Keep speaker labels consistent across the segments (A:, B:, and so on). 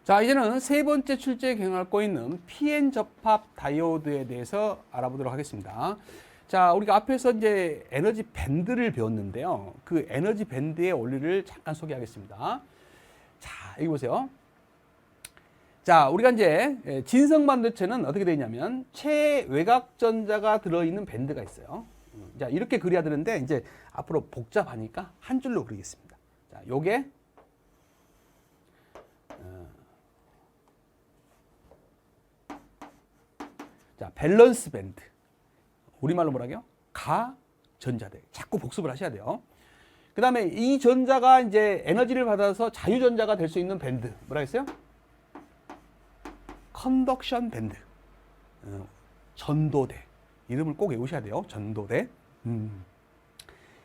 A: 자, 이제는 세 번째 출제에 경험하고 있는 PN 접합 다이오드에 대해서 알아보도록 하겠습니다. 자, 우리가 앞에서 이제 에너지 밴드를 배웠는데요. 그 에너지 밴드의 원리를 잠깐 소개하겠습니다. 자, 여기 보세요. 자, 우리가 이제 진성 반도체는 어떻게 되어 있냐면 최외곽 전자가 들어있는 밴드가 있어요. 자, 이렇게 그려야 되는데 이제 앞으로 복잡하니까 한 줄로 그리겠습니다. 자, 요게 자, 밸런스 밴드. 우리말로 뭐라고요? 가전자대. 자꾸 복습을 하셔야 돼요. 그 다음에 이 전자가 이제 에너지를 받아서 자유전자가 될 수 있는 밴드. 뭐라 했어요? 컨덕션 밴드. 전도대. 이름을 꼭 외우셔야 돼요. 전도대.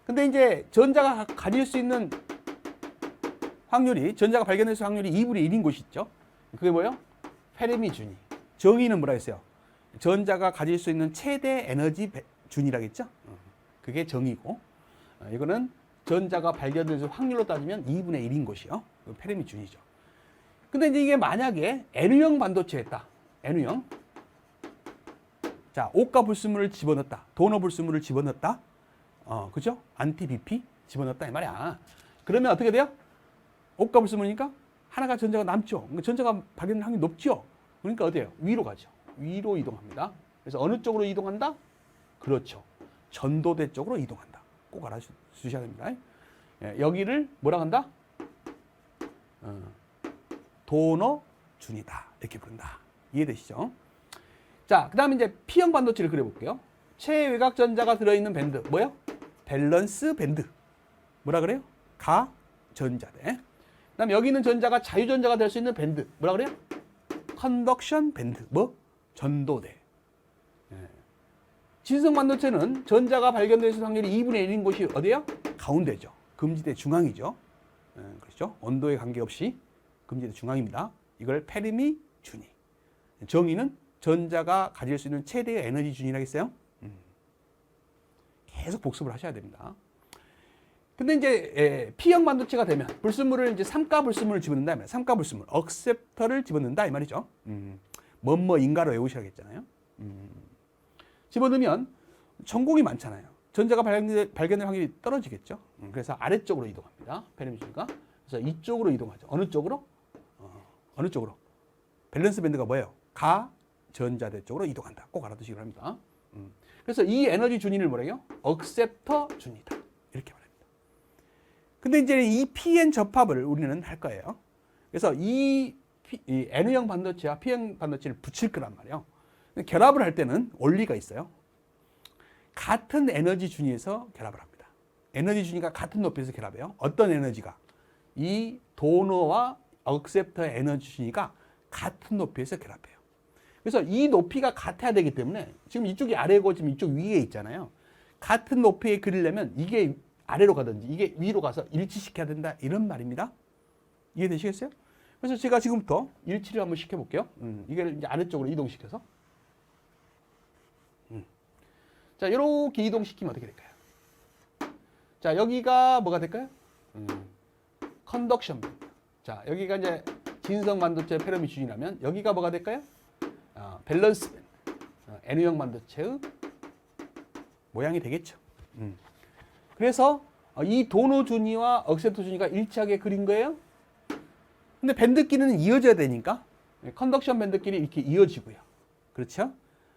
A: 근데 이제 전자가 가질 수 있는 확률이, 전자가 발견될 수 있는 확률이 2분의 1인 곳이 있죠. 그게 뭐예요? 페르미 준위. 정의는 뭐라 했어요? 전자가 가질 수 있는 최대 에너지 준이라겠죠? 그게 정의고, 이거는 전자가 발견될 수 있는 확률로 따지면 2분의 1인 것이요. 페르미 준이죠. 근데 이제 이게 만약에 N형 반도체였다. N형. 자, 옷과 불순물을 집어넣었다. 도너 불순물을 집어넣었다. 그죠? 안티 BP 집어넣었다. 이 말이야. 그러면 어떻게 돼요? 옷과 불순물이니까 하나가 전자가 남죠. 그러니까 전자가 발견될 확률이 높죠. 그러니까 어때요? 위로 가죠. 위로 이동합니다. 그래서 어느 쪽으로 이동한다? 그렇죠. 전도대 쪽으로 이동한다. 꼭 알아주셔야 됩니다. 예, 여기를 뭐라 한다? 도너 준이다. 이렇게 부른다. 이해되시죠? 자, 그 다음에 이제 P형 반도체를 그려볼게요. 최외곽 전자가 들어있는 밴드. 뭐예요? 밸런스 밴드. 뭐라 그래요? 가전자대. 그 다음에 여기 있는 전자가 자유전자가 될 수 있는 밴드. 뭐라 그래요? 컨덕션 밴드. 뭐? 전도대. 예. 진성 반도체는 전자가 발견될 수 있는 확률이 2분의 1인 곳이 어디예요? 가운데죠. 금지대 중앙이죠. 그렇죠? 온도에 관계없이 금지대 중앙입니다. 이걸 페르미 준위. 정의는 전자가 가질 수 있는 최대의 에너지 준이라고 했어요. 계속 복습을 하셔야 됩니다. 근데 이제 P형 반도체가 되면 불순물을 이제 삼가 불순물을 집어넣는다. 삼가 불순물, 억셉터를 집어넣는다 이 말이죠. 뭐뭐 인가로 외우셔야겠잖아요. 집어넣으면 전공이 많잖아요. 전자가 발견될 확률이 떨어지겠죠. 그래서 아래쪽으로 이동합니다. 페르미준이가. 그래서 이쪽으로 이동하죠. 어느 쪽으로? 어느 쪽으로? 밸런스 밴드가 뭐예요? 가전자대 쪽으로 이동한다. 꼭 알아두시기 바랍니다. 그래서 이 에너지 준위를 뭐래요? 억셉터 준위다. 이렇게 말합니다. 근데 이제 이 PN 접합을 우리는 할 거예요. 그래서 이 N형 반도체와 P형 반도체를 붙일 거란 말이에요. 결합을 할 때는 원리가 있어요. 같은 에너지 준위에서 결합을 합니다. 에너지 준위가 같은 높이에서 결합해요. 어떤 에너지가? 이 도너와 억셉터의 에너지 준위가 같은 높이에서 결합해요. 그래서 이 높이가 같아야 되기 때문에 지금 이쪽이 아래고 지금 이쪽 위에 있잖아요. 같은 높이에 그리려면 이게 아래로 가든지 이게 위로 가서 일치시켜야 된다. 이런 말입니다. 이해되시겠어요? 그래서 제가 지금부터 일치를 한번 시켜볼게요. 이걸 이제 아래쪽으로 이동시켜서. 자, 이렇게 이동시키면 어떻게 될까요? 자, 여기가 뭐가 될까요? 컨덕션 밴드. 자, 여기가 이제 진성 반도체 페르미 준이라면 여기가 뭐가 될까요? 밸런스 밴드. N형 반도체의 모양이 되겠죠. 그래서 이 도너 준위와 억셉터 준위가 일치하게 그린 거예요. 근데 밴드끼리는 이어져야 되니까 컨덕션 밴드끼리 이렇게 이어지고요. 그렇죠?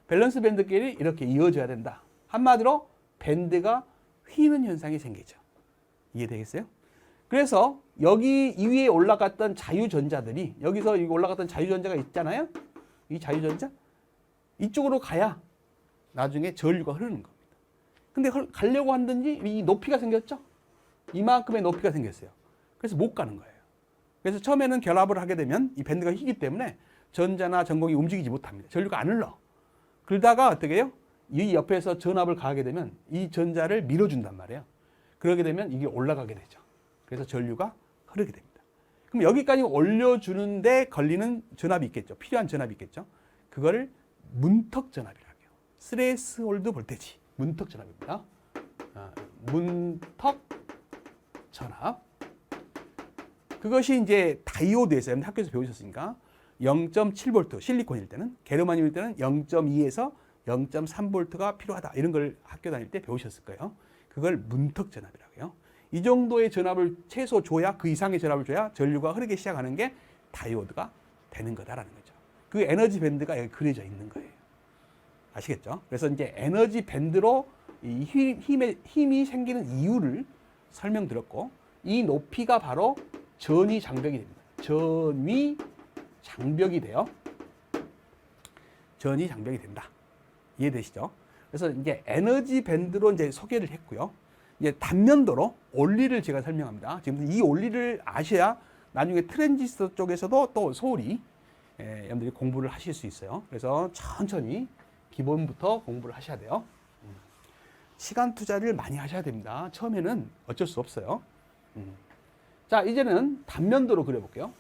A: 밸런스 밴드끼리 이렇게 이어져야 된다. 한마디로 밴드가 휘는 현상이 생기죠. 이해되겠어요? 그래서 여기 이 위에 올라갔던 자유전자들이 여기서 올라갔던 자유전자가 있잖아요. 이 자유전자 이쪽으로 가야 나중에 전류가 흐르는 겁니다. 근데 가려고 하든지 이 높이가 생겼죠. 이만큼의 높이가 생겼어요. 그래서 못 가는 거예요. 그래서 처음에는 결합을 하게 되면 이 밴드가 휘기 때문에 전자나 전공이 움직이지 못합니다. 전류가 안 흘러. 그러다가 어떻게 해요? 이 옆에서 전압을 가하게 되면 이 전자를 밀어준단 말이에요. 그러게 되면 이게 올라가게 되죠. 그래서 전류가 흐르게 됩니다. 그럼 여기까지 올려주는데 걸리는 전압이 있겠죠. 필요한 전압이 있겠죠. 그거를 문턱 전압이라고 해요. 스레스홀드 볼테지. 문턱 전압입니다. 문턱 전압. 그것이 이제 다이오드에서 학교에서 배우셨으니까 0.7V 실리콘일 때는, 게르마늄일 때는 0.2에서 0.3V가 필요하다. 이런 걸 학교 다닐 때 배우셨을 거예요. 그걸 문턱 전압이라고 해요. 이 정도의 전압을 최소 줘야, 그 이상의 전압을 줘야 전류가 흐르기 시작하는 게 다이오드가 되는 거다라는 거죠. 그 에너지 밴드가 여기 그려져 있는 거예요. 아시겠죠? 그래서 이제 에너지 밴드로 이 힘이 생기는 이유를 설명드렸고, 이 높이가 바로 전위 장벽이 됩니다. 전위 장벽이 돼요. 전위 장벽이 된다. 이해되시죠? 그래서 이제 에너지 밴드로 이제 소개를 했고요. 이제 단면도로 원리를 제가 설명합니다. 지금 이 원리를 아셔야 나중에 트랜지스터 쪽에서도 또 소홀히 여러분들이 공부를 하실 수 있어요. 그래서 천천히 기본부터 공부를 하셔야 돼요. 시간 투자를 많이 하셔야 됩니다. 처음에는 어쩔 수 없어요. 자, 이제는 단면도로 그려볼게요.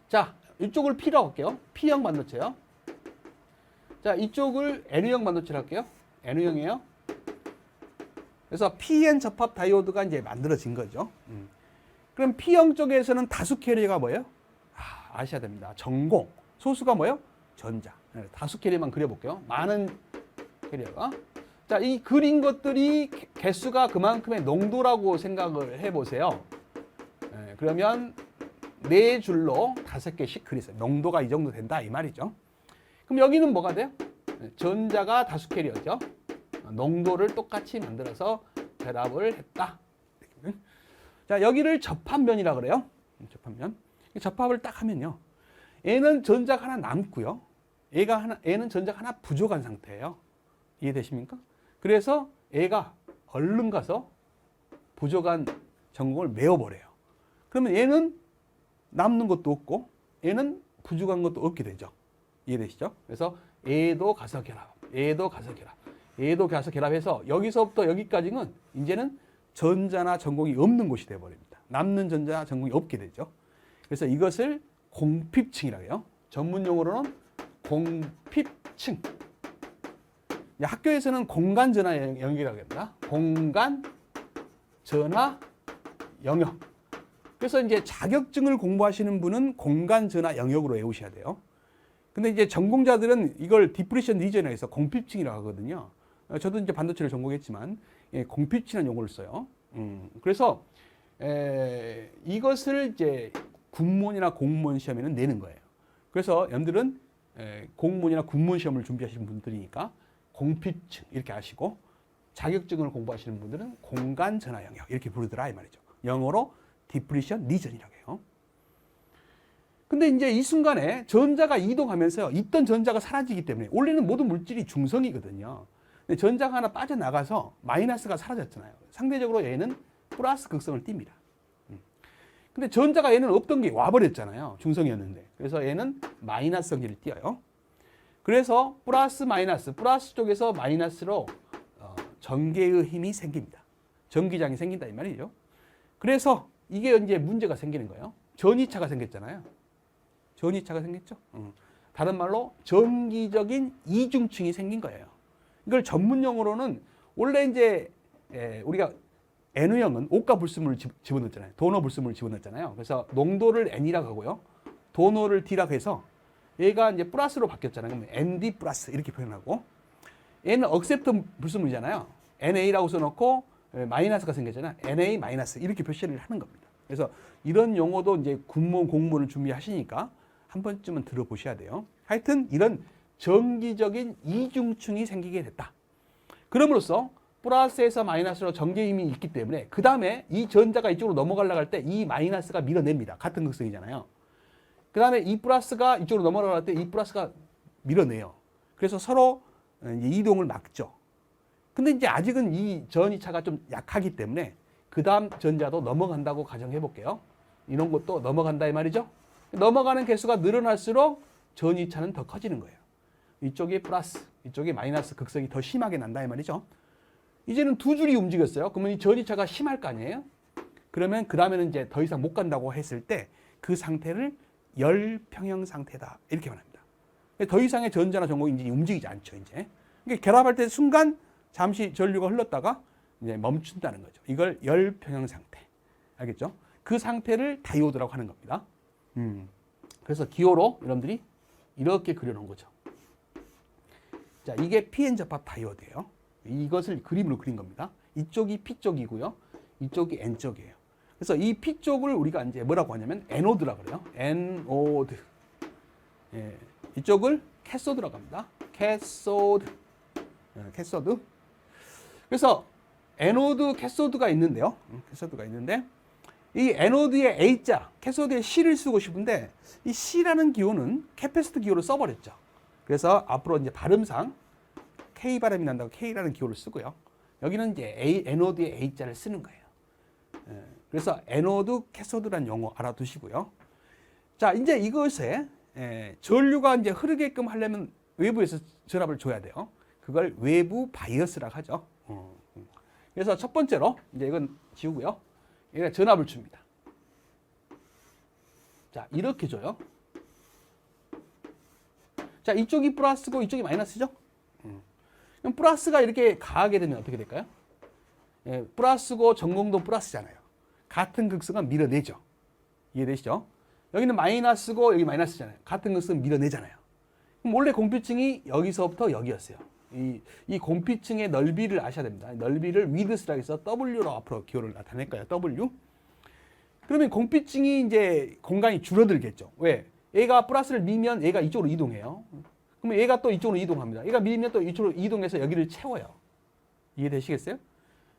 A: 자, 이쪽을 P라고 할게요. P형 반도체요. 자, 이쪽을 N형 반도체로 할게요. N형이에요. 그래서 PN 접합 다이오드가 이제 만들어진 거죠. 그럼 P형 쪽에서는 다수 캐리어가 뭐예요? 아셔야 됩니다. 전공. 소수가 뭐예요? 전자. 다수 캐리어만 그려볼게요. 많은 캐리어가. 자, 이 그린 것들이 개수가 그만큼의 농도라고 생각을 해보세요. 그러면 4줄로 5개씩 그리세요. 농도가 이 정도 된다 이 말이죠. 그럼 여기는 뭐가 돼요? 전자가 다수 캐리어죠. 농도를 똑같이 만들어서 결합을 했다. 자, 여기를 접합면이라 그래요. 접합면. 접합을 딱 하면요. 얘는 전자가 하나 남고요. 얘는 전자가 하나 부족한 상태예요. 이해되십니까? 그래서 얘가 얼른 가서 부족한 전공을 메워버려요. 그러면 얘는 남는 것도 없고 얘는 부족한 것도 없게 되죠. 이해되시죠? 그래서 얘도 가서 결합, 얘도 가서 결합, 얘도 가서 결합해서 여기서부터 여기까지는 이제는 전자나 전공이 없는 곳이 되어버립니다. 남는 전자, 전공이 없게 되죠. 그래서 이것을 공핍층이라고 해요. 전문 용어로는 공핍층. 학교에서는 공간 전화 영역이라고 합니다. 공간 전화 영역. 그래서 이제 자격증을 공부하시는 분은 공간 전화 영역으로 외우셔야 돼요. 근데 이제 전공자들은 이걸 디프레션 리전이라고 해서 공핍층이라고 하거든요. 저도 이제 반도체를 전공했지만 공핍층이라는 용어를 써요. 그래서 이것을 이제 군무원이나 공무원 시험에는 내는 거예요. 그래서 여러분들은 공무원이나 군무원 시험을 준비하시는 분들이니까 공핍층 이렇게 아시고, 자격증을 공부하시는 분들은 공간 전화 영역 이렇게 부르더라 이 말이죠. 영어로 디프레션 리전이라고 해요. 근데 이제 이 순간에 전자가 이동하면서 있던 전자가 사라지기 때문에, 원래는 모든 물질이 중성이거든요. 근데 전자가 하나 빠져나가서 마이너스가 사라졌잖아요. 상대적으로 얘는 플러스 극성을 띱니다. 근데 전자가 얘는 없던 게 와버렸잖아요. 중성이었는데. 그래서 얘는 마이너스 성질을 띄어요. 그래서 플러스 마이너스, 플러스 쪽에서 마이너스로 전개의 힘이 생깁니다. 전기장이 생긴다 이 말이죠. 그래서 이게 이제 문제가 생기는 거예요. 전이차가 생겼잖아요. 전이차가 생겼죠. 다른 말로 전기적인 이중층이 생긴 거예요. 이걸 전문 용어로는 원래 이제 우리가 N형은 O가 불순물을 집어넣었잖아요. 도너 불순물을 집어넣었잖아요. 그래서 농도를 N이라고 하고요. 도너를 D라고 해서 얘가 이제 플러스로 바뀌었잖아요. 그러면 ND 플러스 이렇게 표현하고, 얘는 억셉트 불순물이잖아요. NA라고 써놓고 마이너스가 생겼잖아요. NA 마이너스 이렇게 표시를 하는 겁니다. 그래서 이런 용어도 이제 군무원 공무원을 준비하시니까 한 번쯤은 들어보셔야 돼요. 하여튼 이런 전기적인 이중층이 생기게 됐다. 그럼으로써 플러스에서 마이너스로 전개 힘이 있기 때문에 그 다음에 이 전자가 이쪽으로 넘어가려고 할 때 이 마이너스가 밀어냅니다. 같은 극성이잖아요. 그 다음에 이 플러스가 이쪽으로 넘어가려고 할 때 이 플러스가 밀어내요. 그래서 서로 이제 이동을 막죠. 근데 이제 아직은 이 전이차가 좀 약하기 때문에 그 다음 전자도 넘어간다고 가정해 볼게요. 이런 것도 넘어간다 이 말이죠. 넘어가는 개수가 늘어날수록 전이차는 더 커지는 거예요. 이쪽이 플러스, 이쪽이 마이너스 극성이 더 심하게 난다 이 말이죠. 이제는 두 줄이 움직였어요. 그러면 이 전이차가 심할 거 아니에요? 그러면 그 다음에는 이제 더 이상 못 간다고 했을 때 그 상태를 열평형 상태다 이렇게 말합니다. 더 이상의 전자나 전공이 이제 움직이지 않죠. 이제 그러니까 결합할 때 순간 잠시 전류가 흘렀다가 이제 멈춘다는 거죠. 이걸 열평형 상태. 알겠죠? 그 상태를 다이오드라고 하는 겁니다. 그래서 기호로 여러분들이 이렇게 그려놓은 거죠. 자, 이게 PN 접합 다이오드예요. 이것을 그림으로 그린 겁니다. 이쪽이 P 쪽이고요. 이쪽이 N 쪽이에요. 그래서 이 P 쪽을 우리가 이제 뭐라고 하냐면 에노드라고 그래요. 에노드. 예, 이쪽을 캐소드라고 합니다. 캐소드. 캐소드. 그래서 에노드, 캐소드가 있는데요. 캐소드가 있는데 이 에노드의 A자, 캐소드의 C를 쓰고 싶은데 이 C라는 기호는 캐패시터 기호를 써버렸죠. 그래서 앞으로 이제 발음상 K 발음이 난다고 K라는 기호를 쓰고요. 여기는 이제 에노드의 A자를 쓰는 거예요. 그래서 에노드, 캐소드라는 용어 알아두시고요. 자, 이제 이것에 전류가 이제 흐르게끔 하려면 외부에서 전압을 줘야 돼요. 그걸 외부 바이어스라고 하죠. 그래서 첫 번째로 이제 이건 지우고요. 얘가 전압을 줍니다. 자, 이렇게 줘요. 자, 이쪽이 플러스고 이쪽이 마이너스죠? 그럼 플러스가 이렇게 가하게 되면 어떻게 될까요? 예, 플러스고 전공도 플러스잖아요. 같은 극성은 밀어내죠. 이해되시죠? 여기는 마이너스고 여기 마이너스잖아요. 같은 극성은 밀어내잖아요. 그럼 원래 공피층이 여기서부터 여기였어요. 이 공피층의 넓이를 아셔야 됩니다. 넓이를 위드스라고 해서 W로 앞으로 기호를 나타낼까요? W. 그러면 공피층이 이제 공간이 줄어들겠죠. 왜? 얘가 플러스를 밀면 얘가 이쪽으로 이동해요. 그러면 얘가 또 이쪽으로 이동합니다. 얘가 밀면 또 이쪽으로 이동해서 여기를 채워요. 이해되시겠어요?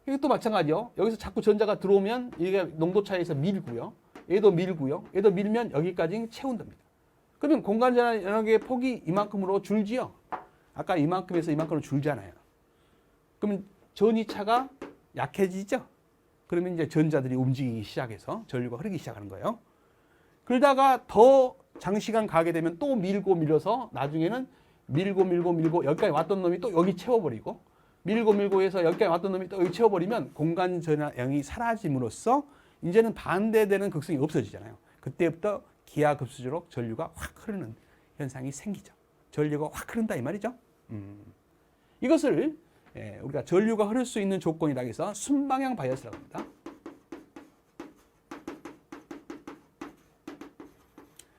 A: 이것도 마찬가지요. 여기서 자꾸 전자가 들어오면 얘가 농도 차이에서 밀고요. 얘도 밀고요. 얘도 밀면 여기까지 채운답니다. 그러면 공간 전압의 폭이 이만큼으로 줄지요. 아까 이만큼에서 이만큼으로 줄잖아요. 그러면 전이차가 약해지죠. 그러면 이제 전자들이 움직이기 시작해서 전류가 흐르기 시작하는 거예요. 그러다가 더 장시간 가게 되면 또 밀고 밀어서 나중에는 밀고 여기까지 왔던 놈이 또 여기 채워버리고 밀고 해서 여기까지 왔던 놈이 또 여기 채워버리면 공간 전압량이 사라짐으로써 이제는 반대되는 극성이 없어지잖아요. 그때부터 기하급수적으로 전류가 확 흐르는 현상이 생기죠. 전류가 확 흐른다 이 말이죠. 이것을 우리가 전류가 흐를 수 있는 조건이라고 해서 순방향 바이어스라고 합니다.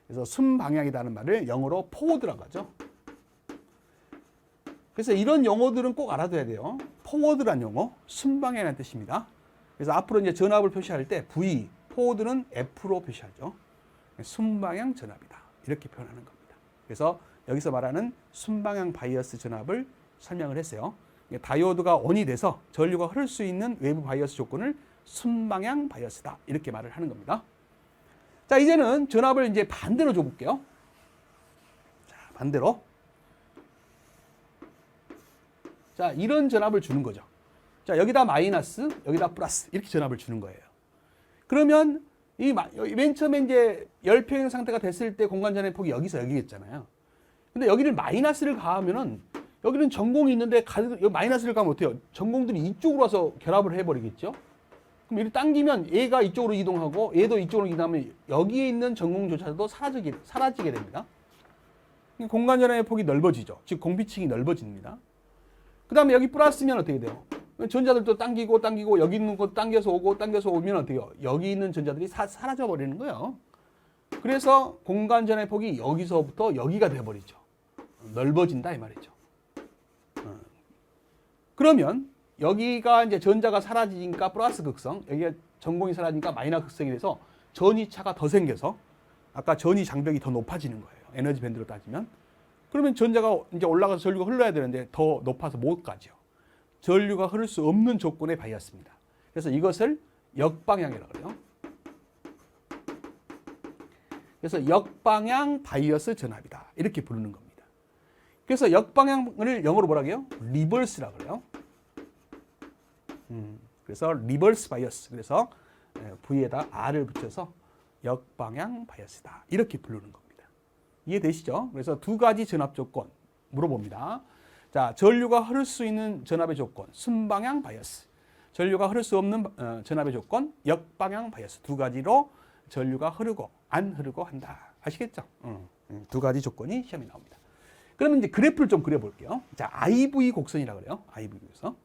A: 그래서 순방향이라는 말을 영어로 포워드라고 하죠. 그래서 이런 용어들은 꼭 알아둬야 돼요. 포워드란 용어, 순방향이라는 뜻입니다. 그래서 앞으로 이제 전압을 표시할 때 V, 포워드는 F로 표시하죠. 순방향 전압이다. 이렇게 표현하는 겁니다. 그래서 여기서 말하는 순방향 바이어스 전압을 설명을 했어요. 다이오드가 ON이 돼서 전류가 흐를 수 있는 외부 바이어스 조건을 순방향 바이어스다. 이렇게 말을 하는 겁니다. 자, 이제는 전압을 이제 반대로 줘볼게요. 자, 반대로. 자, 이런 전압을 주는 거죠. 자, 여기다 마이너스, 여기다 플러스 이렇게 전압을 주는 거예요. 그러면 이 맨 처음에 이제 열평형 상태가 됐을 때 공간 전압의 폭이 여기서 여기겠잖아요. 근데 여기를 마이너스를 가하면은 여기는 전공이 있는데 여기 마이너스를 가면 어때요? 전공들이 이쪽으로 와서 결합을 해버리겠죠? 그럼 이렇게 당기면 얘가 이쪽으로 이동하고 얘도 이쪽으로 이동하면 여기에 있는 전공조차도 사라지게 됩니다. 공간 전압의 폭이 넓어지죠. 즉 공피층이 넓어집니다. 그 다음에 여기 플러스면 어떻게 돼요? 전자들도 당기고 여기 있는 거 당겨서 오면 어떻게 해요? 여기 있는 전자들이 사라져 버리는 거예요. 그래서 공간 전압의 폭이 여기서부터 여기가 돼버리죠. 넓어진다 이 말이죠. 그러면 여기가 이제 전자가 사라지니까 플러스 극성, 여기가 전공이 사라지니까 마이너스 극성이 돼서 전이차가 더 생겨서 아까 전이 장벽이 더 높아지는 거예요. 에너지 밴드로 따지면. 그러면 전자가 이제 올라가서 전류가 흘러야 되는데 더 높아서 못 가죠. 전류가 흐를 수 없는 조건의 바이어스입니다. 그래서 이것을 역방향이라고 그래요. 그래서 역방향 바이어스 전압이다. 이렇게 부르는 겁니다. 그래서 역방향을 영어로 뭐라고 해요? 리버스라고 그래요. 그래서 리버스 바이어스. 그래서 V에다 R을 붙여서 역방향 바이어스다. 이렇게 부르는 겁니다. 이해되시죠? 그래서 두 가지 전압 조건 물어봅니다. 자, 전류가 흐를 수 있는 전압의 조건, 순방향 바이어스. 전류가 흐를 수 없는 전압의 조건, 역방향 바이어스. 두 가지로 전류가 흐르고 안 흐르고 한다. 아시겠죠? 두 가지 조건이 시험에 나옵니다. 그러면 이제 그래프를 좀 그려볼게요. 자, IV 곡선이라고 그래요. IV 곡선.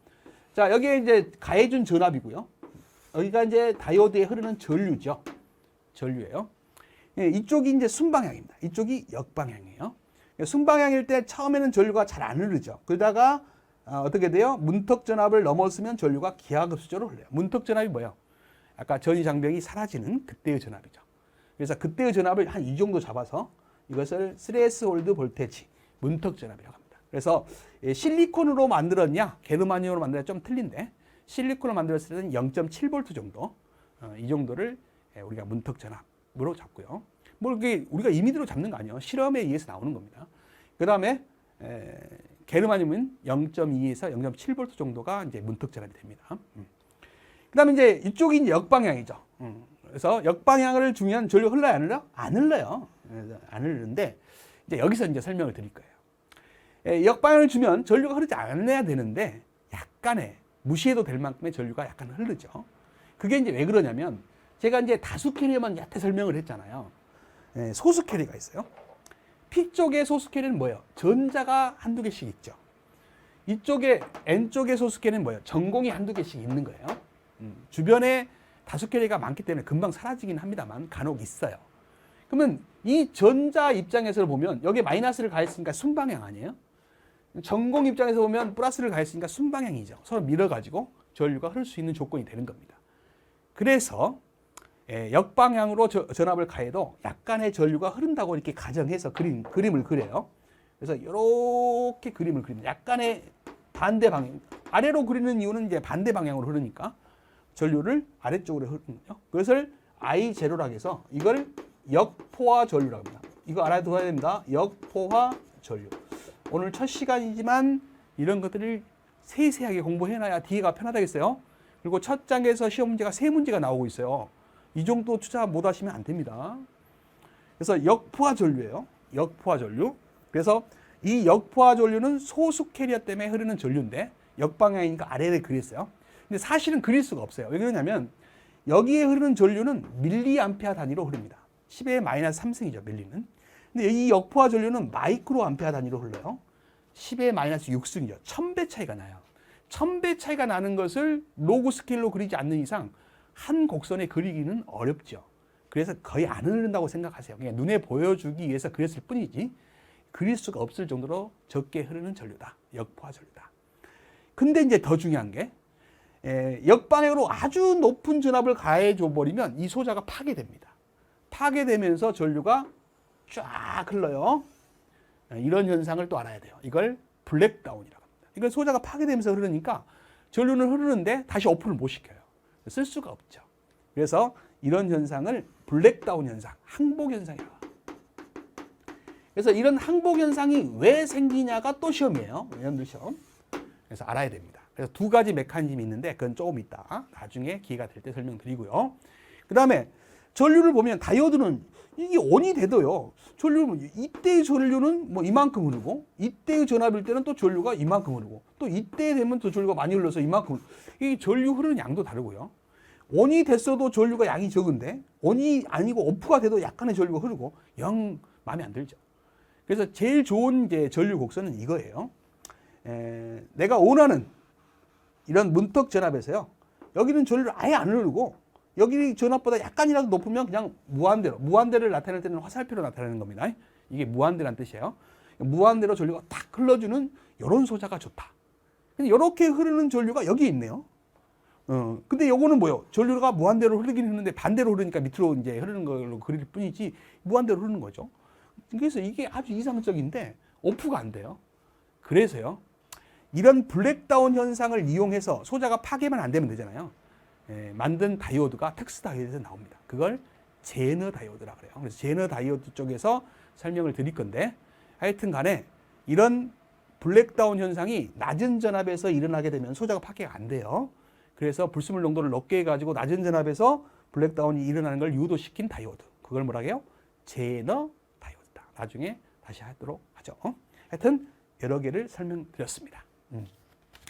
A: 자, 여기에 이제 가해준 전압이고요. 여기가 이제 다이오드에 흐르는 전류죠. 전류예요. 예, 이쪽이 이제 순방향입니다. 이쪽이 역방향이에요. 순방향일 때 처음에는 전류가 잘 안 흐르죠. 그러다가 어떻게 돼요? 문턱 전압을 넘었으면 전류가 기하급수적으로 흘러요. 문턱 전압이 뭐예요? 아까 전위 장벽이 사라지는 그때의 전압이죠. 그래서 그때의 전압을 한 이 정도 잡아서 이것을 스레스홀드 볼테지, 문턱 전압이라고 합니다. 그래서 실리콘으로 만들었냐, 게르마늄으로 만들었냐 좀 틀린데 실리콘으로 만들었을 때는 0.7V 정도, 이 정도를 우리가 문턱 전압으로 잡고요. 뭐 이게 우리가 임의대로 잡는 거 아니에요. 실험에 의해서 나오는 겁니다. 그 다음에 게르마늄은 0.2에서 0.7V 정도가 이제 문턱 전압이 됩니다. 그 다음에 이제 이쪽이 이제 역방향이죠. 그래서 역방향을 주면 전류 흘러요, 안 흘러? 안 흘러요. 안 흐르는데 이제 여기서 이제 설명을 드릴 거예요. 역방향을 주면 전류가 흐르지 않아야 되는데 약간의 무시해도 될 만큼의 전류가 약간 흐르죠. 그게 이제 왜 그러냐면 제가 이제 다수 캐리어만 얕게 설명을 했잖아요. 소수 캐리어가 있어요. P 쪽의 소수 캐리어는 뭐예요? 전자가 한두 개씩 있죠. 이쪽에 N쪽의 소수 캐리어는 뭐예요? 전공이 한두 개씩 있는 거예요. 주변에 다수 캐리어가 많기 때문에 금방 사라지긴 합니다만 간혹 있어요. 그러면 이 전자 입장에서 보면 여기에 마이너스를 가했으니까 순방향 아니에요? 전공 입장에서 보면 플러스를 가했으니까 순방향이죠. 서로 밀어가지고 전류가 흐를 수 있는 조건이 되는 겁니다. 그래서 역방향으로 전압을 가해도 약간의 전류가 흐른다고 이렇게 가정해서 그림을 그려요. 그래서 이렇게 그림을 그립니다. 약간의 반대 방향. 아래로 그리는 이유는 이제 반대 방향으로 흐르니까 전류를 아래쪽으로 흐르거든요. 그것을 I0라고 해서 이걸 역포화 전류라고 합니다. 이거 알아둬야 됩니다. 역포화 전류. 오늘 첫 시간이지만 이런 것들을 세세하게 공부해놔야 뒤에가 편하다겠어요. 그리고 첫 장에서 시험 문제가 3문제가 나오고 있어요. 이 정도 투자 못 하시면 안 됩니다. 그래서 역포화 전류예요. 역포화 전류. 그래서 이 역포화 전류는 소수 캐리어 때문에 흐르는 전류인데 역방향이니까 아래를 그렸어요. 근데 사실은 그릴 수가 없어요. 왜 그러냐면 여기에 흐르는 전류는 밀리암페어 단위로 흐릅니다. 10의 마이너스 3승이죠, 밀리는. 근데 이 역포화 전류는 마이크로 암페어 단위로 흘러요. 10의 마이너스 6승이죠. 1000배 차이가 나요. 1000배 차이가 나는 것을 로그 스케일로 그리지 않는 이상 한 곡선에 그리기는 어렵죠. 그래서 거의 안 흐른다고 생각하세요. 그냥 눈에 보여주기 위해서 그렸을 뿐이지 그릴 수가 없을 정도로 적게 흐르는 전류다. 역포화 전류다. 근데 이제 더 중요한 게 역방향으로 아주 높은 전압을 가해줘 버리면 이 소자가 파괴됩니다. 파괴되면서 전류가 쫙 흘러요. 이런 현상을 또 알아야 돼요. 이걸 블랙다운이라고 합니다. 이건 소자가 파괴되면서 흐르니까 전류는 흐르는데 다시 오픈을 못 시켜요. 쓸 수가 없죠. 그래서 이런 현상을 블랙다운 현상, 항복 현상이라고 합니다. 그래서 이런 항복 현상이 왜 생기냐가 또 시험이에요. 여러분들 시험. 그래서 알아야 됩니다. 그래서 두 가지 메커니즘이 있는데 그건 조금 이따 나중에 기회가 될 때 설명드리고요. 그 다음에 전류를 보면 다이오드는 이게 온이 돼도요. 전류는 이때의 전류는 뭐 이만큼 흐르고 이때의 전압일 때는 또 전류가 이만큼 흐르고 또 이때 되면 또 전류가 많이 흘러서 이만큼 이 전류 흐르는 양도 다르고요. 온이 됐어도 전류가 양이 적은데 온이 아니고 오프가 돼도 약간의 전류가 흐르고 영 마음에 안 들죠. 그래서 제일 좋은 이제 전류 곡선은 이거예요. 내가 원하는 이런 문턱 전압에서요. 여기는 전류를 아예 안 흐르고 여기 전압보다 약간이라도 높으면 그냥 무한대를 나타낼 때는 화살표로 나타내는 겁니다. 이게 무한대라는 뜻이에요. 무한대로 전류가 딱 흘러주는 이런 소자가 좋다. 근데 이렇게 흐르는 전류가 여기 있네요. 근데 요거는 뭐요? 전류가 무한대로 흐르긴 흐르는데 반대로 흐르니까 밑으로 이제 흐르는 걸로 그릴 뿐이지 무한대로 흐르는 거죠. 그래서 이게 아주 이상적인데 오프가 안 돼요. 그래서요. 이런 블랙다운 현상을 이용해서 소자가 파괴만 안 되면 되잖아요. 만든 다이오드가 특수 다이오드에서 나옵니다. 그걸 제너 다이오드라고 그래요. 그래서 제너 다이오드 쪽에서 설명을 드릴 건데 하여튼 간에 이런 블랙다운 현상이 낮은 전압에서 일어나게 되면 소자가 파괴가 안 돼요. 그래서 불순물 농도를 높게 해가지고 낮은 전압에서 블랙다운이 일어나는 걸 유도시킨 다이오드. 그걸 뭐라고 해요? 제너 다이오드다. 나중에 다시 하도록 하죠. 하여튼 여러 개를 설명드렸습니다.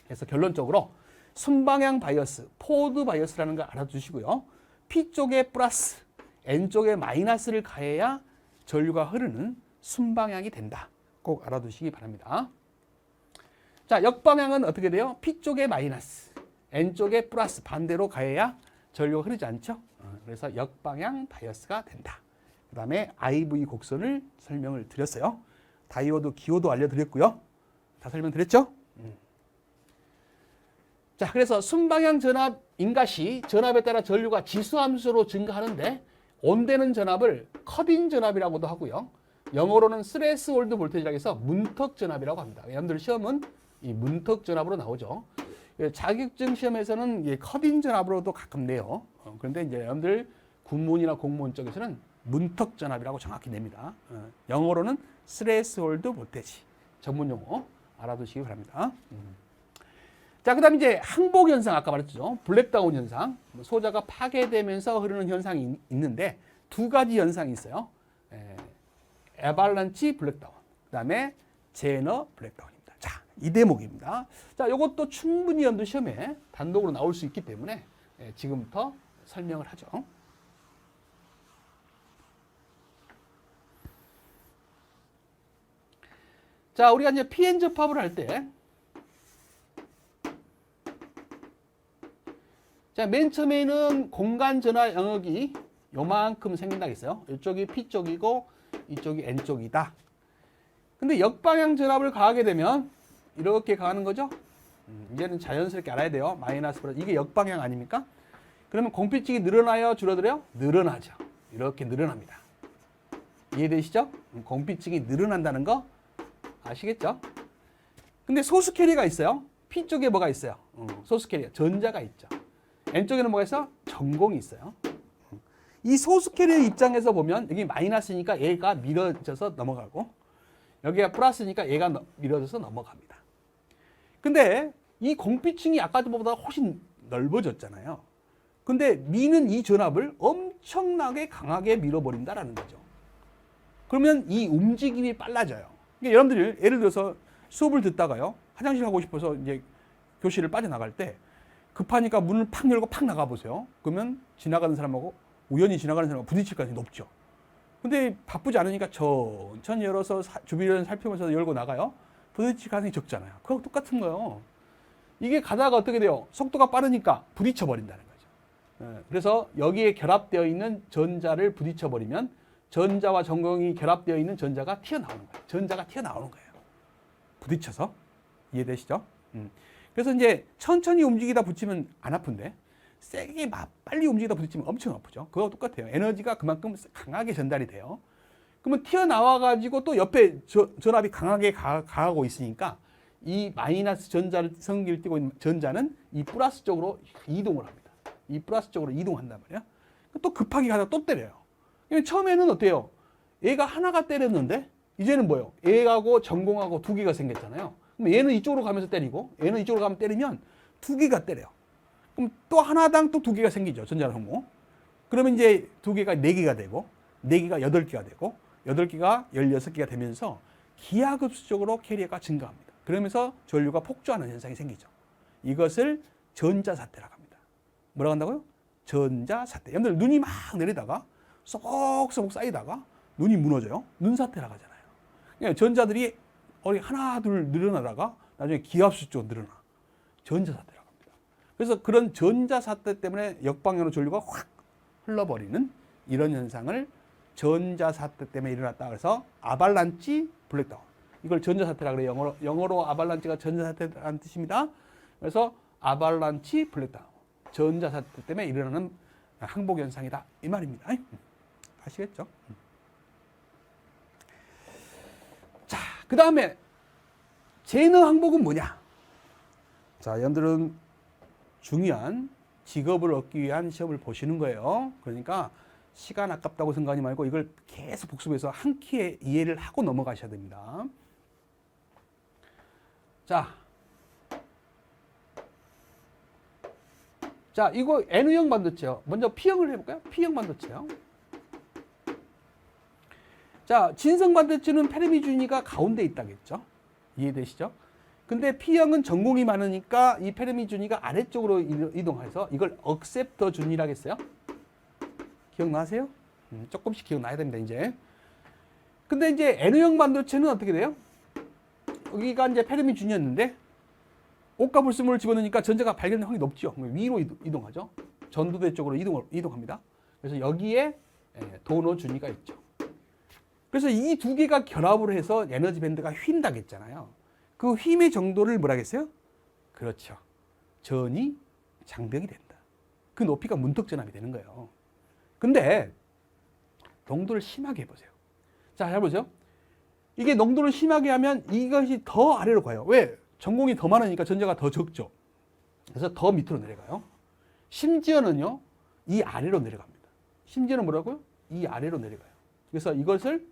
A: 그래서 결론적으로 순방향 바이어스, 포워드 바이어스라는 걸 알아두시고요. P 쪽에 플러스, N 쪽에 마이너스를 가해야 전류가 흐르는 순방향이 된다. 꼭 알아두시기 바랍니다. 자, 역방향은 어떻게 돼요? P 쪽에 마이너스, N 쪽에 플러스 반대로 가해야 전류가 흐르지 않죠. 그래서 역방향 바이어스가 된다. 그 다음에 IV 곡선을 설명을 드렸어요. 다이오드 기호도 알려드렸고요. 다 설명드렸죠? 자, 그래서 순방향 전압 인가 시 전압에 따라 전류가 지수함수로 증가하는데 온되는 전압을 컷인 전압이라고도 하고요. 영어로는 스레스홀드 볼테이지라고 해서 문턱 전압이라고 합니다. 여러분들 시험은 이 문턱 전압으로 나오죠. 자격증 시험에서는 컷인 전압으로도 가끔 내요. 그런데 이제 여러분들 군문이나 공무원 쪽에서는 문턱 전압이라고 정확히 냅니다. 영어로는 스레스홀드 볼테이지. 전문 용어 알아두시기 바랍니다. 자, 그 다음에 이제 항복 현상, 아까 말했죠. 블랙다운 현상. 소자가 파괴되면서 흐르는 현상이 있는데 두 가지 현상이 있어요. 에발란치 블랙다운, 그 다음에 제너 블랙다운입니다. 자, 이 대목입니다. 자, 이것도 충분히 여러분들 시험에 단독으로 나올 수 있기 때문에 지금부터 설명을 하죠. 자, 우리가 이제 PN 접합을 할 때, 자, 맨 처음에는 공간 전화 영역이 요만큼 생긴다 했어요. 이쪽이 P 쪽이고 이쪽이 N 쪽이다. 근데 역방향 전압을 가하게 되면 이렇게 가는 거죠. 이제는 자연스럽게 알아야 돼요. 마이너스 플러스. 이게 역방향 아닙니까? 그러면 공필직이 늘어나요? 줄어들어요? 늘어나죠. 이렇게 늘어납니다. 이해되시죠? 공필직이 늘어난다는 거 아시겠죠? 근데 소수 캐리어가 있어요. P 쪽에 뭐가 있어요? 소수 캐리어, 전자가 있죠. N 쪽에는 뭐가 있어? 전공이 있어요. 이 소수 캐리어 입장에서 보면 여기 마이너스니까 얘가 밀어져서 넘어가고 여기가 플러스니까 얘가 밀어져서 넘어갑니다. 근데 이 공피층이 아까보다 훨씬 넓어졌잖아요. 근데 미는 이 전압을 엄청나게 강하게 밀어버린다라는 거죠. 그러면 이 움직임이 빨라져요. 그러니까 여러분들이 예를 들어서 수업을 듣다가요, 화장실 가고 싶어서 이제 교실을 빠져나갈 때 급하니까 문을 팍 열고 팍 나가보세요. 그러면 지나가는 사람하고 우연히 지나가는 사람하고 부딪힐 가능성이 높죠. 근데 바쁘지 않으니까 천천히 열어서 주변을 살피면서 열고 나가요. 부딪힐 가능성이 적잖아요. 그거 똑같은 거예요. 이게 가다가 어떻게 돼요? 속도가 빠르니까 부딪혀 버린다는 거죠. 그래서 여기에 결합되어 있는 전자를 부딪혀 버리면 전자와 전공이 결합되어 있는 전자가 튀어나오는 거예요. 전자가 튀어나오는 거예요. 부딪혀서. 이해되시죠? 그래서 이제 천천히 움직이다 붙이면 안 아픈데 세게 빨리 움직이다 부딪히면 엄청 아프죠. 그거 똑같아요. 에너지가 그만큼 강하게 전달이 돼요. 그러면 튀어나와가지고 또 옆에 전압이 강하게 가하고 있으니까 이 마이너스 전자를 성기를 띠고 있는 전자는 이 플러스 쪽으로 이동을 합니다. 이 플러스 쪽으로 이동한단 말이에요. 또 급하게 가다가 또 때려요. 처음에는 어때요? 얘가 하나가 때렸는데 이제는 뭐예요? 얘하고 전공하고 두 개가 생겼잖아요. 그럼 얘는 이쪽으로 가면서 때리고 얘는 이쪽으로 가면 때리면 두 개가 때려요. 그럼 또 하나당 또 두 개가 생기죠. 전자를 항모. 그러면 이제 두 개가 네 개가 되고 네 개가 8개가 되고 8개가 16개가 되면서 기하급수적으로 캐리어가 증가합니다. 그러면서 전류가 폭주하는 현상이 생기죠. 이것을 전자사태라고 합니다. 뭐라고 한다고요? 전자사태. 여러분들 눈이 막 내리다가 쏙쏙 쌓이다가 눈이 무너져요. 눈사태라고 하잖아요. 그러니까 전자들이 하나 둘 늘어나다가 나중에 기하급수적으로 늘어나. 전자사태라고 합니다. 그래서 그런 전자사태 때문에 역방향으로 전류가 확 흘러버리는 이런 현상을 전자사태 때문에 일어났다. 그래서 아발란치 블랙다운. 이걸 전자사태라고 그래요. 영어로 아발란치가 전자사태라는 뜻입니다. 그래서 아발란치 블랙다운. 전자사태 때문에 일어나는 항복 현상이다. 이 말입니다. 아시겠죠? 자, 그 다음에 제너 항복은 뭐냐? 자, 여러분들은 중요한 직업을 얻기 위한 시험을 보시는 거예요. 그러니까 시간 아깝다고 생각하지 말고 이걸 계속 복습해서 한 키에 이해를 하고 넘어가셔야 됩니다. 자, 이거 N형 반도체요. 먼저 P형을 해볼까요? P형 반도체요. 자, 진성 반도체는 페르미 주니가 가운데 있다겠죠? 이해되시죠? 근데 P형은 전공이 많으니까 이 페르미 주니가 아래쪽으로 이동해서 이걸 억셉터 준이라고 했어요. 기억나세요? 조금씩 기억나야 됩니다, 이제. 근데 이제 N형 반도체는 어떻게 돼요? 여기가 이제 페르미 준이었는데 옷과 불순물을 집어넣으니까 전자가 발견될 확률이 높죠. 위로 이동하죠. 전도대 쪽으로 이동합니다. 그래서 여기에 도노 준위가 있죠. 그래서 이 두 개가 결합을 해서 에너지 밴드가 휜다고 했잖아요. 그 휨의 정도를 뭐라겠어요? 그렇죠. 전이 장벽이 된다. 그 높이가 문턱 전압이 되는 거예요. 근데 농도를 심하게 해보세요. 자, 잘 보세요. 이게 농도를 심하게 하면 이것이 더 아래로 가요. 왜? 전공이 더 많으니까 전자가 더 적죠. 그래서 더 밑으로 내려가요. 심지어는요, 이 아래로 내려갑니다. 심지어는 뭐라고요? 이 아래로 내려가요. 그래서 이것을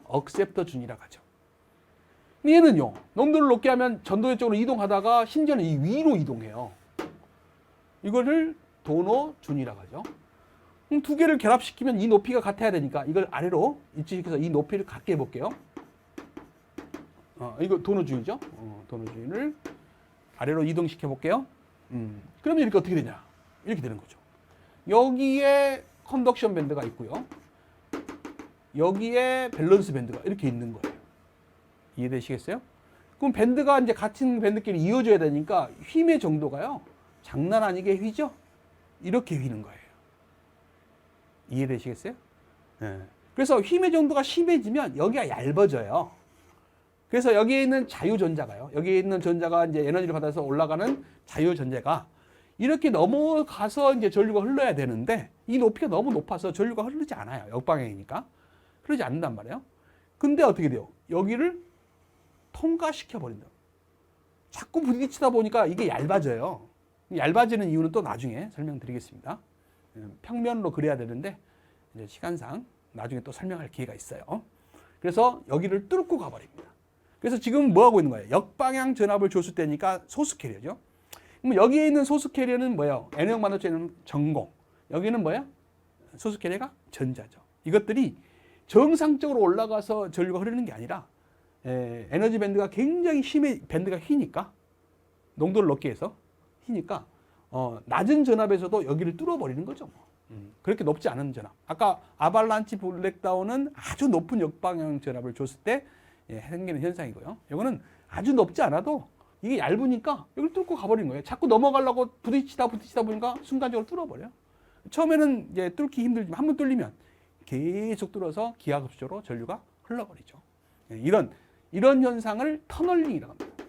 A: 억셉터 준이라고 하죠. 얘는요, 농도를 높게 하면 전도대 쪽으로 이동하다가 심지어는 이 위로 이동해요. 이거를 도노 준이라고 하죠. 두 개를 결합시키면 이 높이가 같아야 되니까 이걸 아래로 입지시켜서 이 높이를 같게 해볼게요. 이거 도노 준이죠. 도노 준을 아래로 이동시켜 볼게요. 그러면 이렇게 어떻게 되냐? 이렇게 되는 거죠. 여기에 컨덕션 밴드가 있고요. 여기에 밸런스 밴드가 이렇게 있는 거예요. 이해되시겠어요? 그럼 밴드가 이제 같은 밴드끼리 이어져야 되니까 휨의 정도가요, 장난 아니게 휘죠? 이렇게 휘는 거예요. 이해되시겠어요? 네. 그래서 휨의 정도가 심해지면 여기가 얇아져요. 그래서 여기에 있는 자유전자가요, 여기에 있는 전자가 이제 에너지를 받아서 올라가는 자유전자가 이렇게 넘어가서 이제 전류가 흘러야 되는데 이 높이가 너무 높아서 전류가 흐르지 않아요. 역방향이니까. 그러지 않는단 말이에요. 근데 어떻게 돼요? 여기를 통과시켜 버린다. 자꾸 부딪히다 보니까 이게 얇아져요. 얇아지는 이유는 또 나중에 설명드리겠습니다. 평면으로 그려야 되는데 이제 시간상 나중에 또 설명할 기회가 있어요. 그래서 여기를 뚫고 가버립니다. 그래서 지금 뭐 하고 있는 거예요? 역방향 전압을 줬을 때니까 소수 캐리어죠. 그럼 여기에 있는 소수 캐리어는 뭐예요? N형 반도체는 전공. 여기는 뭐예요? 소수 캐리어가 전자죠. 이것들이 정상적으로 올라가서 전류가 흐르는 게 아니라 에너지 밴드가 굉장히 밴드가 휘니까, 농도를 높게 해서 휘니까 낮은 전압에서도 여기를 뚫어버리는 거죠. 그렇게 높지 않은 전압. 아까 아발란치 블랙다운은 아주 높은 역방향 전압을 줬을 때 생기는 현상이고요. 이거는 아주 높지 않아도 이게 얇으니까 여기를 뚫고 가버리는 거예요. 자꾸 넘어가려고 부딪히다 보니까 순간적으로 뚫어버려요. 처음에는 이제 뚫기 힘들지만 한번 뚫리면 계속 뚫어서 기하급수로 전류가 흘러버리죠. 이런 현상을 터널링이라고 합니다.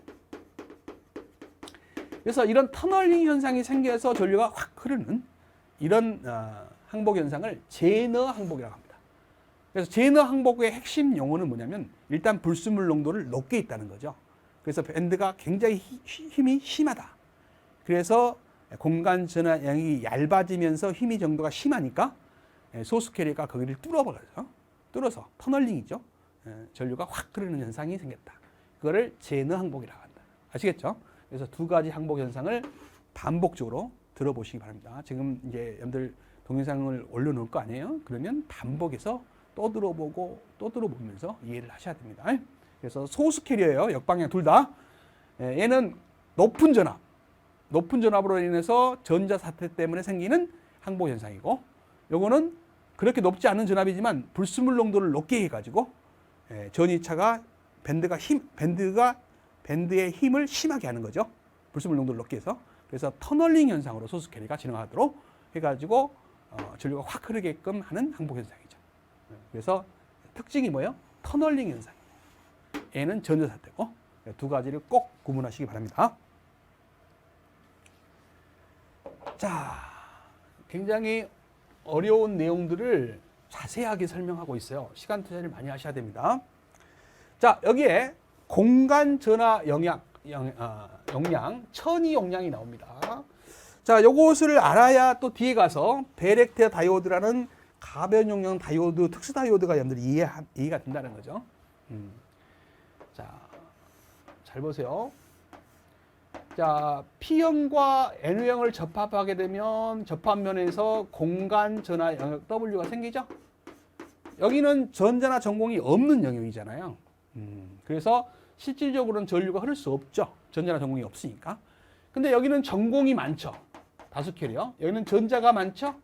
A: 그래서 이런 터널링 현상이 생겨서 전류가 확 흐르는 이런 항복 현상을 제너 항복이라고 합니다. 그래서 제너 항복의 핵심 용어는 뭐냐면 일단 불순물 농도를 높게 있다는 거죠. 그래서 밴드가 굉장히 힘이 심하다. 그래서 공간 전하량이 얇아지면서 힘이 정도가 심하니까 소수 캐리어가 거기를 뚫어버려요. 뚫어서 터널링이죠. 전류가 확 흐르는 현상이 생겼다. 그거를 제너 항복이라고 한다. 아시겠죠? 그래서 두 가지 항복 현상을 반복적으로 들어보시기 바랍니다. 지금 이제 여러분들 동영상을 올려놓을 거 아니에요? 그러면 반복해서 또 들어보고 또 들어보면서 이해를 하셔야 됩니다. 그래서 소수 캐리어예요. 역방향 둘 다. 얘는 높은 전압으로 인해서 전자 사태 때문에 생기는 항복 현상이고, 요거는 그렇게 높지 않은 전압이지만 불순물 농도를 높게 해가지고 전이차가 밴드의 힘을 심하게 하는 거죠. 불순물 농도를 높게 해서. 그래서 터널링 현상으로 소수 캐리어가 진행하도록 해가지고 전류가 확 흐르게끔 하는 항복 현상이죠. 그래서 특징이 뭐예요? 터널링 현상. 얘는 전자 사태고, 두 가지를 꼭 구분하시기 바랍니다. 자, 굉장히 어려운 내용들을 자세하게 설명하고 있어요. 시간 투자를 많이 하셔야 됩니다. 자, 여기에 공간 전하 용량, 천이 용량이 나옵니다. 자, 요것을 알아야 또 뒤에 가서 베렉테 다이오드라는 가변 용량 다이오드, 특수 다이오드가 여러분들이 이해가 된다는 거죠. 자, 잘 보세요. 자, P형과 N형을 접합하게 되면 접합면에서 공간 전하 영역 W가 생기죠. 여기는 전자나 전공이 없는 영역이잖아요. 그래서 실질적으로는 전류가 흐를 수 없죠. 전자나 전공이 없으니까. 근데 여기는 전공이 많죠. 다수 캐리어. 여기는 전자가 많죠.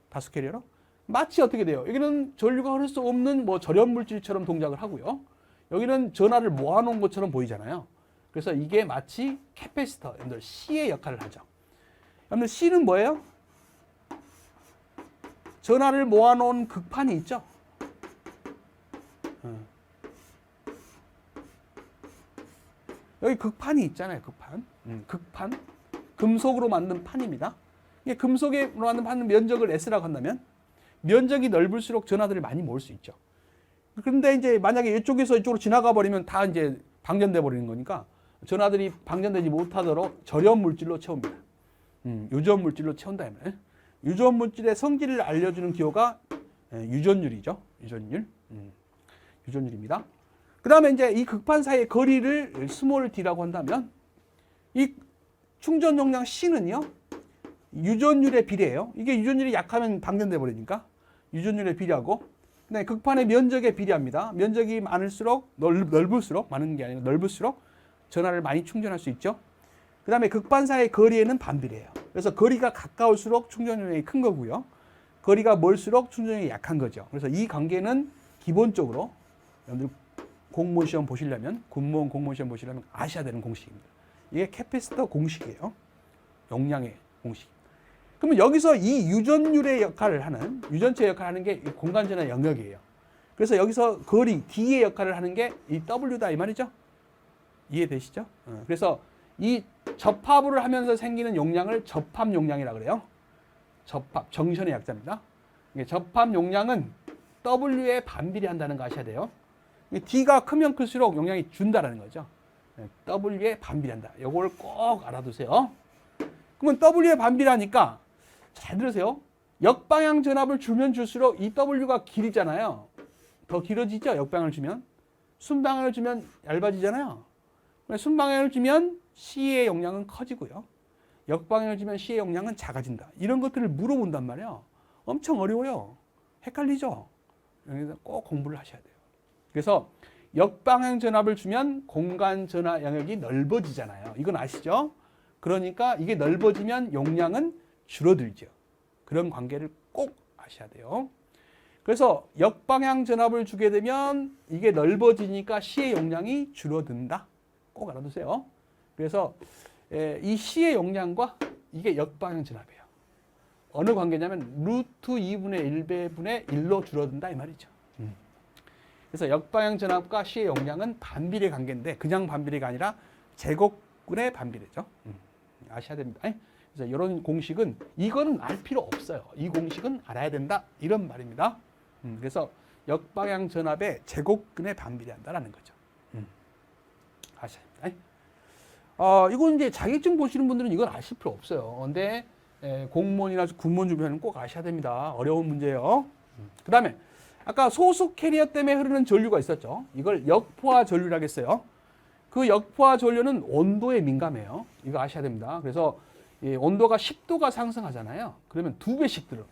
A: 다수 캐리어로. 마치 어떻게 돼요? 여기는 전류가 흐를 수 없는 뭐 절연 물질처럼 동작을 하고요. 여기는 전하를 모아놓은 것처럼 보이잖아요. 그래서 이게 마치 캐패시터, 여러분들 C의 역할을 하죠. 여러분들 C는 뭐예요? 전하를 모아놓은 극판이 있죠. 여기 극판이 있잖아요. 극판. 금속으로 만든 판입니다. 이게 금속으로 만든 판은 면적을 S라고 한다면 면적이 넓을수록 전하들을 많이 모을 수 있죠. 그런데 이제 만약에 이쪽에서 이쪽으로 지나가 버리면 다 이제 방전돼 버리는 거니까 전하들이 방전되지 못하도록 저렴 물질로 채웁니다. 유전 물질로 채운다. 유전 물질의 성질을 알려주는 기호가 유전율이죠. 유전율입니다. 그 다음에 이제 이 극판 사이의 거리를 스몰 d라고 한다면 이 충전 용량 C는요, 유전율에 비례해요. 이게 유전율이 약하면 방전돼 버리니까 유전율에 비례하고, 그다음에 극판의 면적에 비례합니다. 면적이 많을수록 넓을수록, 많은 게 아니라 넓을수록 전하를 많이 충전할 수 있죠. 그 다음에 극판 사이의 거리에는 반비례해요. 그래서 거리가 가까울수록 충전 용량이 큰 거고요. 거리가 멀수록 충전 용량이 약한 거죠. 그래서 이 관계는 기본적으로 여러분들 공무원 시험 보시려면, 군무원 공무원 시험 보시려면 아셔야 되는 공식입니다. 이게 캐패시터 공식이에요. 용량의 공식. 그러면 여기서 이 유전율의 역할을 하는, 유전체 역할을 하는 게 공간전화 영역이에요. 그래서 여기서 거리 D의 역할을 하는 게 이 W다 이 말이죠. 이해되시죠? 그래서 이 접합을 하면서 생기는 용량을 접합 용량이라고 그래요. 접합, 정션의 약자입니다. 접합 용량은 W에 반비례한다는 거 아셔야 돼요. D가 크면 클수록 용량이 준다라는 거죠. W에 반비례한다. 이걸 꼭 알아두세요. 그러면 W에 반비례하니까 잘 들으세요. 역방향 전압을 주면 줄수록 이 W가 길잖아요. 더 길어지죠. 역방향을 주면. 순방향을 주면 얇아지잖아요. 순방향을 주면 C의 용량은 커지고요. 역방향을 주면 C의 용량은 작아진다. 이런 것들을 물어본단 말이에요. 엄청 어려워요. 헷갈리죠. 여기서 꼭 공부를 하셔야 돼요. 그래서 역방향 전압을 주면 공간 전하 영역이 넓어지잖아요. 이건 아시죠? 그러니까 이게 넓어지면 용량은 줄어들죠. 그런 관계를 꼭 아셔야 돼요. 그래서 역방향 전압을 주게 되면 이게 넓어지니까 C의 용량이 줄어든다. 꼭 알아두세요. 그래서 이 C의 용량과 이게 역방향 전압이에요. 어느 관계냐면 루트 2분의 1배분의 1로 줄어든다 이 말이죠. 그래서 역방향 전압과 C의 용량은 반비례 관계인데 그냥 반비례가 아니라 제곱근의 반비례죠. 아셔야 됩니다. 그래서 이런 공식은 이거는 알 필요 없어요. 이 공식은 알아야 된다 이런 말입니다. 그래서 역방향 전압의 제곱근에 반비례한다라는 거죠. 아셔야 됩니다. 이건 이제 자격증 보시는 분들은 이건 아실 필요 없어요. 근데 공무원이나 군무원 준비하는 꼭 아셔야 됩니다. 어려운 문제예요. 그 다음에 아까 소수 캐리어 때문에 흐르는 전류가 있었죠. 이걸 역포화 전류라고 했어요. 그 역포화 전류는 온도에 민감해요. 이거 아셔야 됩니다. 그래서 온도가 10도가 상승하잖아요. 그러면 2배씩 늘어요.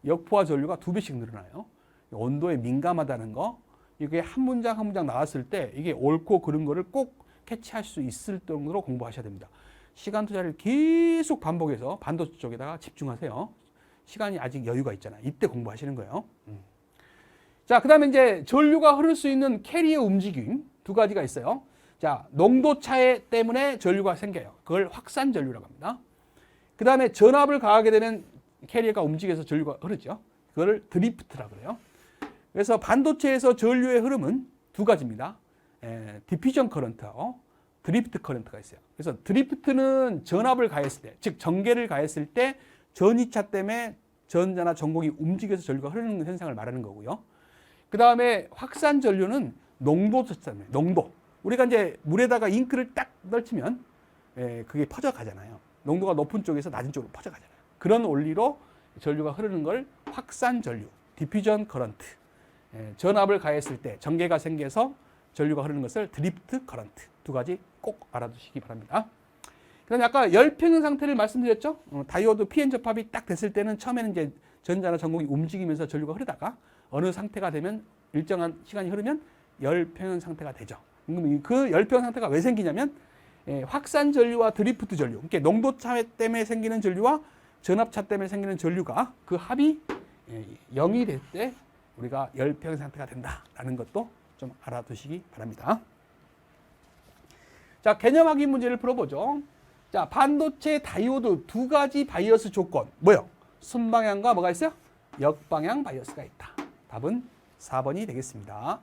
A: 역포화 전류가 2배씩 늘어나요. 온도에 민감하다는 거. 이게 한 문장 한 문장 나왔을 때 이게 옳고 그른 거를 꼭 캐치할 수 있을 정도로 공부하셔야 됩니다. 시간 투자를 계속 반복해서 반도체 쪽에다가 집중하세요. 시간이 아직 여유가 있잖아요. 이때 공부하시는 거예요. 자, 그 다음에 이제 전류가 흐를 수 있는 캐리어 움직임 두 가지가 있어요. 자, 농도 차이 때문에 전류가 생겨요. 그걸 확산 전류라고 합니다. 그 다음에 전압을 가하게 되면 캐리어가 움직여서 전류가 흐르죠. 그걸 드리프트라고 그래요. 그래서 반도체에서 전류의 흐름은 두 가지입니다. 디퓨전 커런트하고 드리프트 커런트가 있어요. 그래서 드리프트는 전압을 가했을 때, 즉 전개를 가했을 때 전이차 때문에 전자나 전곡이 움직여서 전류가 흐르는 현상을 말하는 거고요. 그 다음에 확산 전류는 농도 때문에, 농도. 우리가 이제 물에다가 잉크를 딱 떨치면 그게 퍼져가잖아요. 농도가 높은 쪽에서 낮은 쪽으로 퍼져가잖아요. 그런 원리로 전류가 흐르는 걸 확산 전류, 디퓨전 커런트. 전압을 가했을 때 전개가 생겨서 전류가 흐르는 것을 드리프트 커런트. 두 가지 꼭 알아두시기 바랍니다. 그 다음에 아까 열평형 상태를 말씀드렸죠? 다이오드 PN 접합이 딱 됐을 때는 처음에는 이제 전자나 전곡이 움직이면서 전류가 흐르다가 어느 상태가 되면 일정한 시간이 흐르면 열평형 상태가 되죠. 그 열평형 상태가 왜 생기냐면 확산 전류와 드리프트 전류, 그러니까 농도차 때문에 생기는 전류와 전압차 때문에 생기는 전류가 그 합이 0이 될 때 우리가 열평형 상태가 된다라는 것도 좀 알아두시기 바랍니다. 자, 개념 확인 문제를 풀어보죠. 자, 반도체 다이오드 두 가지 바이어스 조건. 뭐요? 순방향과 뭐가 있어요? 역방향 바이어스가 있다. 답은 4번이 되겠습니다.